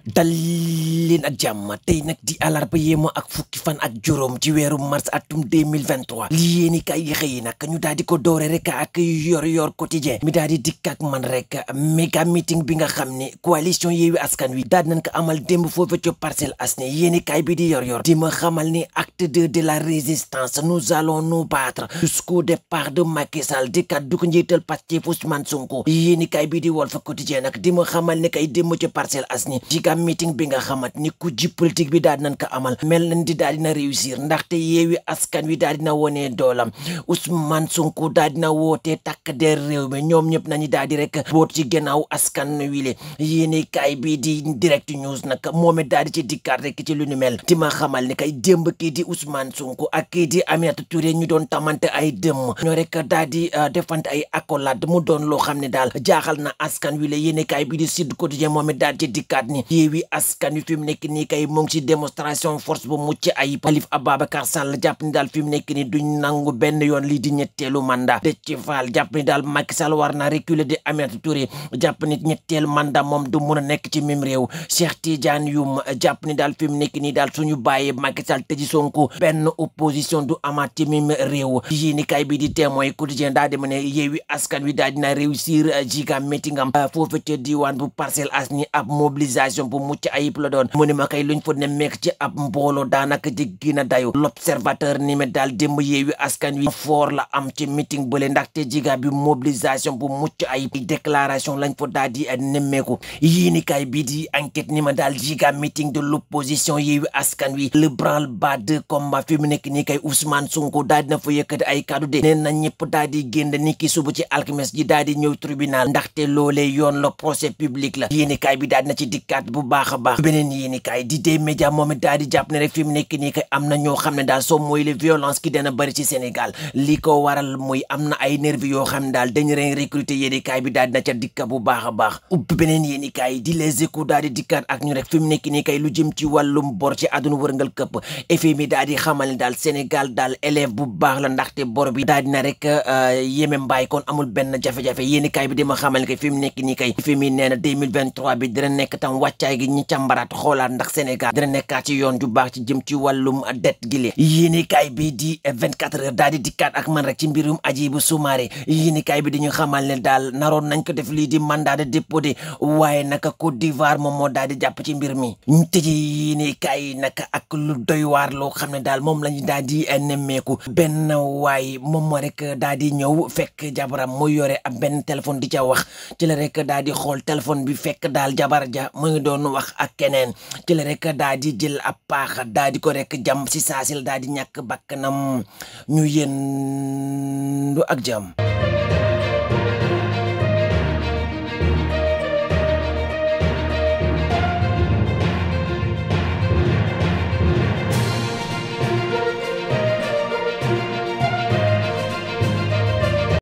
dal leen ak jàmm tey nag di àllarba yéemo ak fukki fan ak juróom ci weeru mars atum 2023 li yéeni kay yi xëyi nag ñu daal di ko doore rek ak yor quotidien mi daal di dikk ak man rek méga meeting bi nga xam ne coalition Yewwi Askan Wi daal nañ ko amal démb foofu ca Parcelles Assainies yéeni kay bi di yor di ma xamal ni acte 2 de la résistance nous allons nous battre jusqu'au départ de Macky Sall di kat du ko njiital Pastef Ousmane Sonko yéeni kay bi di Walf Quotidien nag di ma xamal ne kay démb ca Parcelles Assainies meeting bi nga xamat ni ku ji politique bi daal nañ ko amal mel nañ di daal dina réussir ndaxte Yewwi Askan Wi daal dina wone doolam Ousmane Sonko daal dina woote takk der réew mi ñoom ñëpp nañu daal di rek boot ci gannaaw askan wi le yéene kaay bi di direct news nag moom it daal di ci dikkaat rek ci lu ni mel di ma xamal ni kay démb kii di Ousmane Sonko ak kii di Aminata Touré ñu doon tamante ay dëmm ñoo rek daal di defante ay accolade mu doon loo xam ne daal jaaxal na askan wi le yéene kaay bi di Sud Quotidien moom it daal ci dikkaat ni Yewwi Askan Wi fi mu nekk nii kay mu ngi ci démonstration force bu mucc ayib Khalifa Ababacar Sall jàpp ni daal fi mu nekk nii duñ nangu benn yoon lii di ñetteelu mandat Déthié Fall jàpp ni daal Macky Sall war na reculer de Aminata Touré jàpp ni ñetteelu mandat moom du mun a nekk ci même réew Cheikh Tidiane Youm jàpp ni daal fi mu nekk nii daal suñu bàyyee Macky Sall tëji Sonko benn opposition du amaat ci même réew yii ni kay bi di Témoin Quotidien daal di ma ne Yewwi Askan Wi daal dina réussir giga meeting am foofu ca diwaan bu Parcelles Assainies ab mobilisation bu mucc ayib la doon mu ne ma kay luñ fa ne meek ci ab mbooloo daanaka jéggi na dayo L'Observateur ni me daal démb Yewwi Askan Wi foor la am ci meeting bële ndaxte jiga bi mobilisation bu mucc ayib déclaration lañ fa daal di nemmeeku yii ni kay bi di enquête ni ma daal jiga meeting de l'opposition Yewwi Askan Wi le branle-bas de combat fi mu nekk nii kay Ousmane Sonko daal dina fa yëkkati ay kaddu de nee na ñëpp daal di génn ni ki suba ci alxames ji daal di ñëw tribunal ndaxte loolee yoon la procès public la yii ni kay bi daal dina ci dikkaat bu baax a baax beneen yéeni kaay di dee média moom it daal di jàpp ne rek fi mu nekk nii kay am na ñoo xam ne daal soo mooy les violence ki dana bëri ci Sénégal li ko waral mooy am na ay nervi yoo xam ne daal dañu leen recruter yéeni kaay bi daal dina ca dikka bu baax a baax ubbi beneen yéeni kaay di Les Échos daal di dikkaat ak ñu rek fi mu nekk nii kay lu jëm ci wàllum bor ci àdduna wërngal këpp FMI daal di xamal ne daal Sénégal daal élève bu baax la ndaxte bor bi daal dina rek yéeme mbaay kon amul benn jafe-jafe yéeni kaay bi dima xamal ne kay fi mu nekk nii kay FMI nee na 2023 bi dina nekk tam wàccaay gi ñi càmbaraat xoolaat ndax Sénégal dina nekkaat ci yoon ju baax ci jëm ci wàllum dette gi le yéenekaay bi di 24 heures daal di dikkaat ak man rek ci mbirum Hadjibou Soumaré yéenekaay bi dañu xamal ne daal naroon nañ ko def lii di mandat de dépôt de waaye naka Côte d'Ivoire moom moo daal di jàpp ci mbir mi ñu tëjee yéenekaay naka ak lu doy waar loo xam ne daal moom lañu daal di nemmeeku benn waay moom moo rek daal di ñëw fekk jabaram mu yore ab benn téléphone di ca wax ci la rek daal di xool téléphone bi fekk daal jabar ja mu ngi doon wax ak keneen ci la rek daal di jël ab paax daal di ko rek jam si saasil daal di ñàkk bakkanam ñu yendu ak jàmm